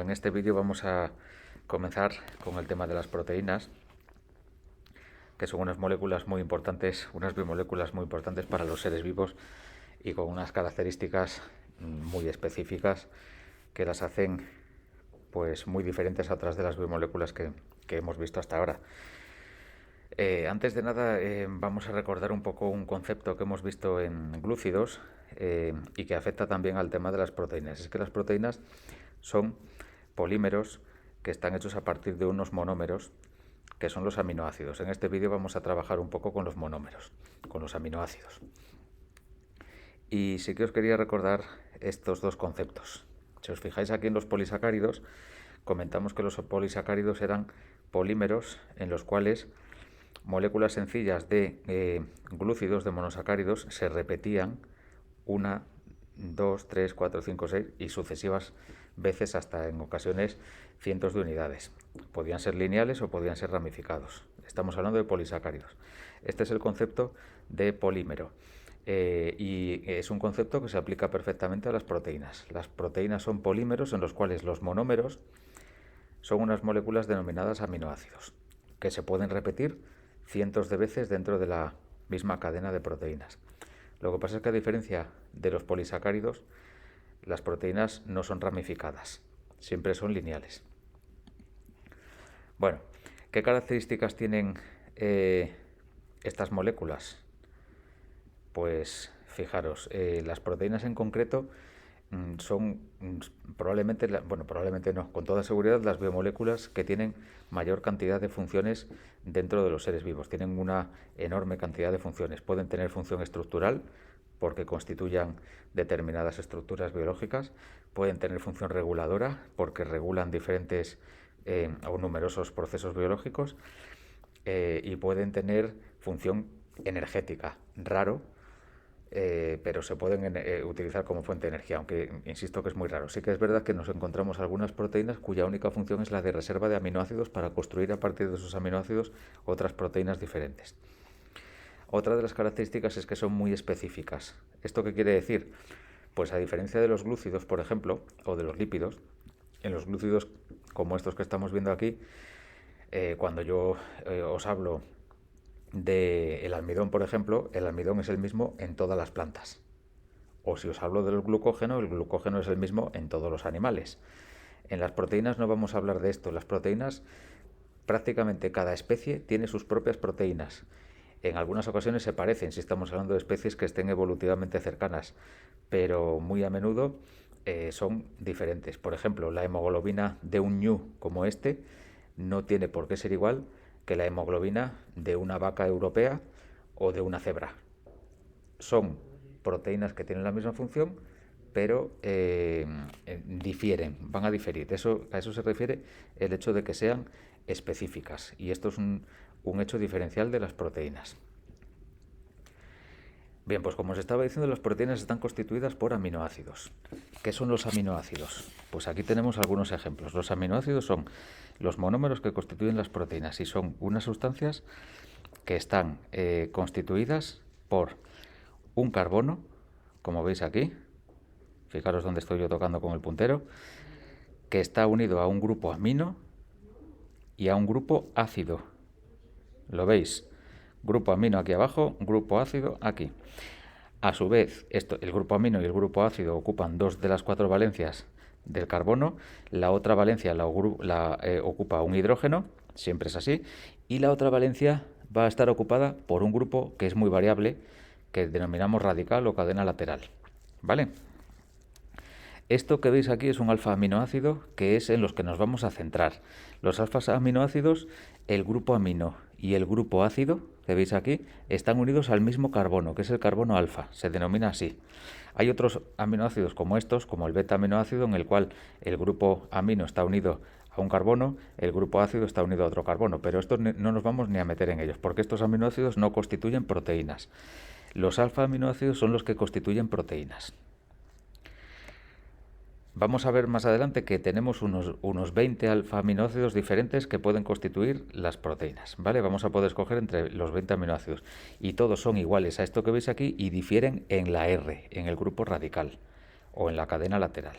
en este vídeo vamos a comenzar con el tema de las proteínas, que son unas moléculas muy importantes, unas biomoléculas muy importantes para los seres vivos y con unas características muy específicas que las hacen pues muy diferentes a otras de las biomoléculas que hemos visto hasta ahora. Antes de nada, vamos a recordar un poco un concepto que hemos visto en glúcidos y que afecta también al tema de las proteínas. Es que las proteínas son polímeros que están hechos a partir de unos monómeros, que son los aminoácidos. En este vídeo vamos a trabajar un poco con los monómeros, con los aminoácidos. Y sí que os quería recordar estos dos conceptos. Si os fijáis aquí en los polisacáridos, comentamos que los polisacáridos eran polímeros en los cuales moléculas sencillas de glúcidos, de monosacáridos, se repetían 1, 2, 3, 4, 5, 6 y sucesivas veces hasta en ocasiones cientos de unidades. Podían ser lineales o podían ser ramificados. Estamos hablando de polisacáridos. Este es el concepto de polímero. Y es un concepto que se aplica perfectamente a las proteínas. Las proteínas son polímeros en los cuales los monómeros son unas moléculas denominadas aminoácidos, que se pueden repetir cientos de veces dentro de la misma cadena de proteínas. Lo que pasa es que a diferencia de los polisacáridos, las proteínas no son ramificadas, siempre son lineales. Bueno, ¿qué características tienen estas moléculas? Pues fijaros, las proteínas en concreto son probablemente no, con toda seguridad las biomoléculas que tienen mayor cantidad de funciones dentro de los seres vivos. Tienen una enorme cantidad de funciones. Pueden tener función estructural porque constituyan determinadas estructuras biológicas. Pueden tener función reguladora porque regulan diferentes o numerosos procesos biológicos. Y pueden tener función energética, raro, pero se pueden utilizar como fuente de energía, aunque insisto que es muy raro. Sí que es verdad que nos encontramos algunas proteínas cuya única función es la de reserva de aminoácidos para construir a partir de esos aminoácidos otras proteínas diferentes. Otra de las características es que son muy específicas. ¿Esto qué quiere decir? Pues a diferencia de los glúcidos, por ejemplo, o de los lípidos, en los glúcidos como estos que estamos viendo aquí, cuando yo os hablo del almidón, por ejemplo, el almidón es el mismo en todas las plantas. O si os hablo del glucógeno, el glucógeno es el mismo en todos los animales. En las proteínas no vamos a hablar de esto. Las proteínas, prácticamente cada especie tiene sus propias proteínas. En algunas ocasiones se parecen si estamos hablando de especies que estén evolutivamente cercanas, pero muy a menudo son diferentes. Por ejemplo, la hemoglobina de un ñu como este no tiene por qué ser igual que la hemoglobina de una vaca europea o de una cebra. Son proteínas que tienen la misma función, pero difieren, van a diferir. A eso se refiere el hecho de que sean específicas. Y esto es un hecho diferencial de las proteínas. Bien, pues como os estaba diciendo, las proteínas están constituidas por aminoácidos. ¿Qué son los aminoácidos? Pues aquí tenemos algunos ejemplos. Los aminoácidos son los monómeros que constituyen las proteínas y son unas sustancias que están constituidas por un carbono, como veis aquí, fijaros dónde estoy yo tocando con el puntero, que está unido a un grupo amino y a un grupo ácido. ¿Lo veis? Grupo amino aquí abajo, grupo ácido aquí. A su vez, el grupo amino y el grupo ácido ocupan 2 de las 4 valencias del carbono, la otra valencia la ocupa un hidrógeno, siempre es así, y la otra valencia va a estar ocupada por un grupo que es muy variable, que denominamos radical o cadena lateral. ¿Vale? Esto que veis aquí es un alfa aminoácido, que es en los que nos vamos a centrar. Los alfas aminoácidos, el grupo amino y el grupo ácido, que veis aquí, están unidos al mismo carbono, que es el carbono alfa, se denomina así. Hay otros aminoácidos como estos, como el beta aminoácido, en el cual el grupo amino está unido a un carbono, el grupo ácido está unido a otro carbono, pero estos no nos vamos ni a meter en ellos, porque estos aminoácidos no constituyen proteínas. Los alfa aminoácidos son los que constituyen proteínas. Vamos a ver más adelante que tenemos unos 20 alfa-aminoácidos diferentes que pueden constituir las proteínas, ¿vale? Vamos a poder escoger entre los 20 aminoácidos y todos son iguales a esto que veis aquí y difieren en la R, en el grupo radical o en la cadena lateral.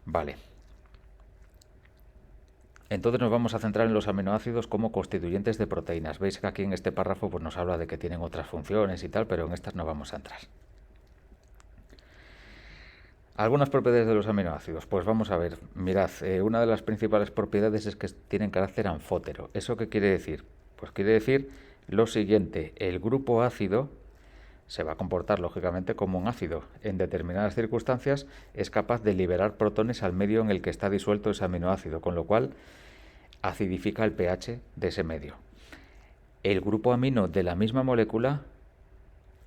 Vale. Entonces nos vamos a centrar en los aminoácidos como constituyentes de proteínas. Veis que aquí en este párrafo pues, nos habla de que tienen otras funciones y tal, pero en estas no vamos a entrar. Algunas propiedades de los aminoácidos. Pues vamos a ver. Mirad, una de las principales propiedades es que tienen carácter anfótero. ¿Eso qué quiere decir? Pues quiere decir lo siguiente. El grupo ácido se va a comportar lógicamente como un ácido. En determinadas circunstancias es capaz de liberar protones al medio en el que está disuelto ese aminoácido, con lo cual acidifica el pH de ese medio. El grupo amino de la misma molécula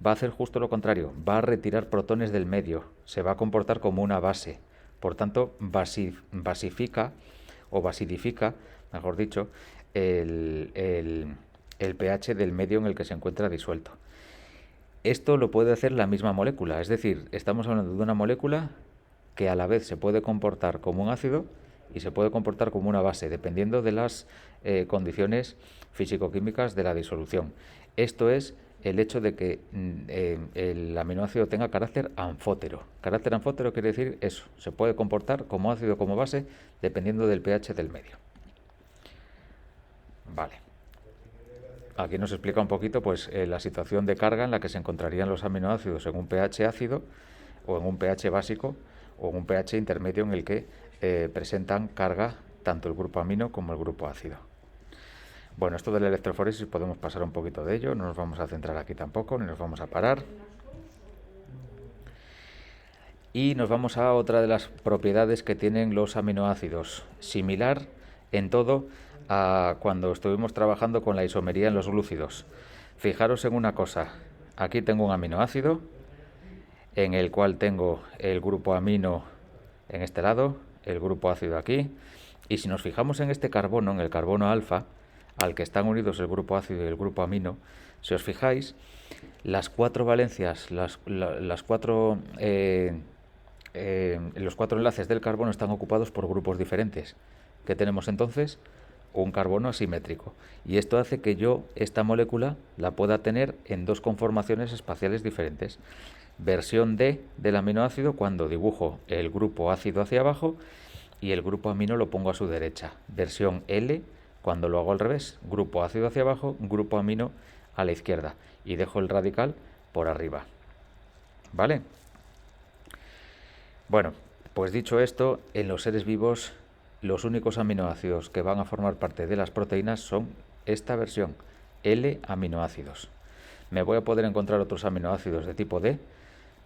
va a hacer justo lo contrario, va a retirar protones del medio, se va a comportar como una base, por tanto basifica o basidifica, mejor dicho, el pH del medio en el que se encuentra disuelto. Esto lo puede hacer la misma molécula, es decir, estamos hablando de una molécula que a la vez se puede comportar como un ácido y se puede comportar como una base, dependiendo de las condiciones físico-químicas de la disolución. Esto es el hecho de que el aminoácido tenga carácter anfótero. Carácter anfótero quiere decir eso, se puede comportar como ácido o como base dependiendo del pH del medio. Vale. Aquí nos explica un poquito pues, la situación de carga en la que se encontrarían los aminoácidos en un pH ácido o en un pH básico o en un pH intermedio en el que presentan carga tanto el grupo amino como el grupo ácido. Bueno, esto de la electroforesis podemos pasar un poquito de ello, no nos vamos a centrar aquí tampoco, ni nos vamos a parar. Y nos vamos a otra de las propiedades que tienen los aminoácidos, similar en todo a cuando estuvimos trabajando con la isomería en los glúcidos. Fijaros en una cosa, aquí tengo un aminoácido en el cual tengo el grupo amino en este lado, el grupo ácido aquí, y si nos fijamos en este carbono, en el carbono alfa, al que están unidos el grupo ácido y el grupo amino, si os fijáis, las cuatro valencias, los cuatro enlaces del carbono están ocupados por grupos diferentes. ¿Qué tenemos entonces? Un carbono asimétrico. Y esto hace que yo esta molécula la pueda tener en dos conformaciones espaciales diferentes. Versión D del aminoácido cuando dibujo el grupo ácido hacia abajo y el grupo amino lo pongo a su derecha. Versión L cuando lo hago al revés, grupo ácido hacia abajo, grupo amino a la izquierda y dejo el radical por arriba. ¿Vale? Bueno, pues dicho esto, en los seres vivos los únicos aminoácidos que van a formar parte de las proteínas son esta versión, L-aminoácidos. Me voy a poder encontrar otros aminoácidos de tipo D,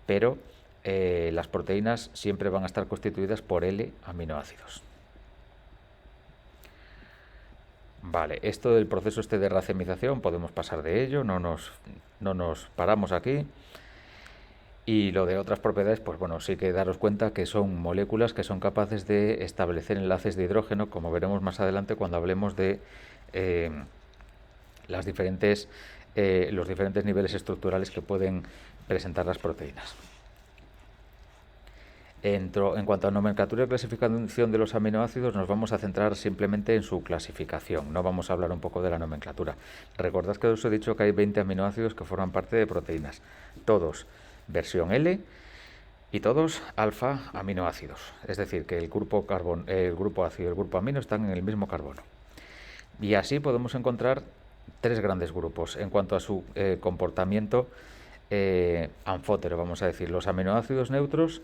pero las proteínas siempre van a estar constituidas por L-aminoácidos. Vale, esto del proceso de racemización podemos pasar de ello, no nos paramos aquí. Y lo de otras propiedades, pues bueno, sí que daros cuenta que son moléculas que son capaces de establecer enlaces de hidrógeno, como veremos más adelante cuando hablemos de los diferentes niveles estructurales que pueden presentar las proteínas. En cuanto a nomenclatura y clasificación de los aminoácidos, nos vamos a centrar simplemente en su clasificación. No vamos a hablar un poco de la nomenclatura. Recordad que os he dicho que hay 20 aminoácidos que forman parte de proteínas. Todos versión L y todos alfa aminoácidos. Es decir, que el grupo ácido y el grupo amino están en el mismo carbono. Y así podemos encontrar tres grandes grupos en cuanto a su comportamiento anfótero, vamos a decir. Los aminoácidos neutros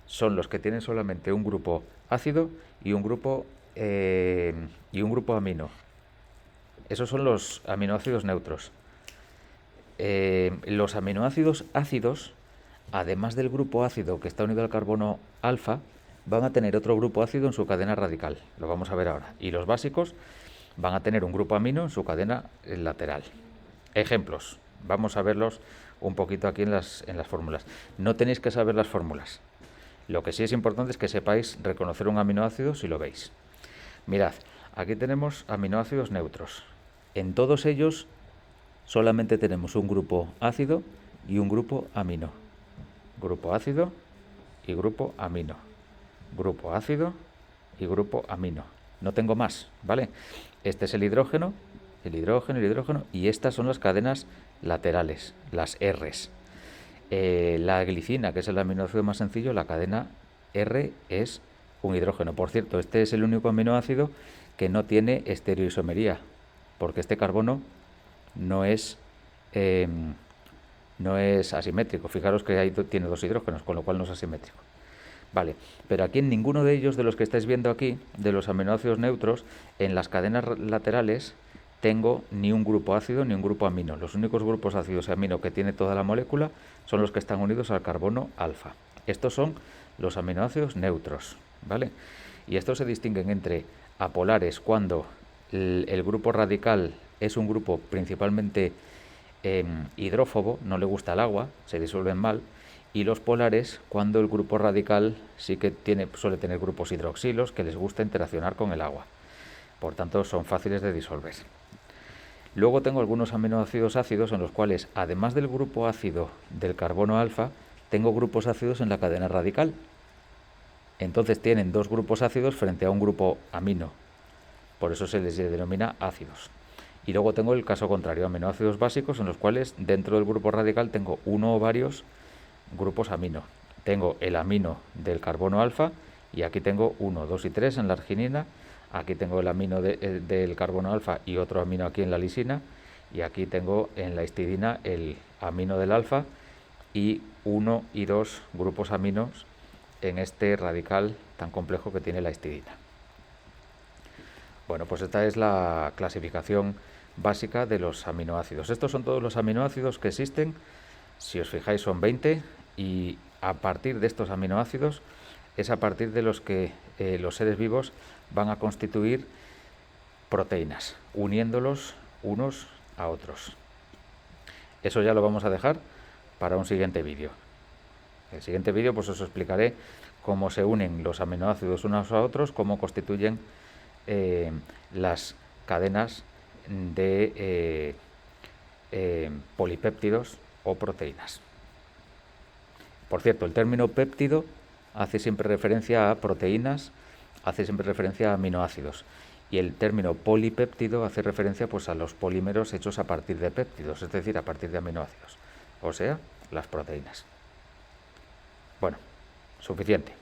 son los que tienen solamente un grupo ácido y un grupo amino. Esos son los aminoácidos neutros. Los aminoácidos ácidos, además del grupo ácido que está unido al carbono alfa, van a tener otro grupo ácido en su cadena radical. Lo vamos a ver ahora. Y los básicos van a tener un grupo amino en su cadena lateral. Ejemplos. Vamos a verlos un poquito aquí en las fórmulas. No tenéis que saber las fórmulas. Lo que sí es importante es que sepáis reconocer un aminoácido si lo veis. Mirad, aquí tenemos aminoácidos neutros. En todos ellos solamente tenemos un grupo ácido y un grupo amino. Grupo ácido y grupo amino. Grupo ácido y grupo amino. No tengo más, ¿vale? Este es el hidrógeno, y estas son las cadenas laterales, las Rs. La glicina, que es el aminoácido más sencillo, la cadena R es un hidrógeno. Por cierto, este es el único aminoácido que no tiene estereoisomería, porque este carbono no es asimétrico. Fijaros que ahí tiene dos hidrógenos, con lo cual no es asimétrico. Vale, pero aquí en ninguno de ellos, de los que estáis viendo aquí, de los aminoácidos neutros, en las cadenas laterales tengo ni un grupo ácido ni un grupo amino. Los únicos grupos ácidos y amino que tiene toda la molécula son los que están unidos al carbono alfa. Estos son los aminoácidos neutros, ¿vale? Y estos se distinguen entre apolares cuando el grupo radical es un grupo principalmente hidrófobo, no le gusta el agua, se disuelven mal, y los polares cuando el grupo radical sí que suele tener grupos hidroxilos que les gusta interaccionar con el agua. Por tanto, son fáciles de disolver. Luego tengo algunos aminoácidos ácidos en los cuales, además del grupo ácido del carbono alfa, tengo grupos ácidos en la cadena radical. Entonces tienen dos grupos ácidos frente a un grupo amino. Por eso se les denomina ácidos. Y luego tengo el caso contrario, aminoácidos básicos en los cuales dentro del grupo radical tengo uno o varios grupos amino. Tengo el amino del carbono alfa y aquí tengo 1, 2 y 3 en la arginina. Aquí tengo el amino del carbono alfa y otro amino aquí en la lisina. Y aquí tengo en la histidina el amino del alfa y 1 y 2 grupos aminos en este radical tan complejo que tiene la histidina. Bueno, pues esta es la clasificación básica de los aminoácidos. Estos son todos los aminoácidos que existen. Si os fijáis son 20 y a partir de estos aminoácidos es a partir de los que los seres vivos van a constituir proteínas, uniéndolos unos a otros. Eso ya lo vamos a dejar para un siguiente vídeo. En el siguiente vídeo pues os explicaré cómo se unen los aminoácidos unos a otros, cómo constituyen las cadenas de polipéptidos o proteínas. Por cierto, el término péptido hace siempre referencia a proteínas, hace siempre referencia a aminoácidos. Y el término polipéptido hace referencia pues a los polímeros hechos a partir de péptidos, es decir, a partir de aminoácidos, o sea, las proteínas. Bueno, suficiente.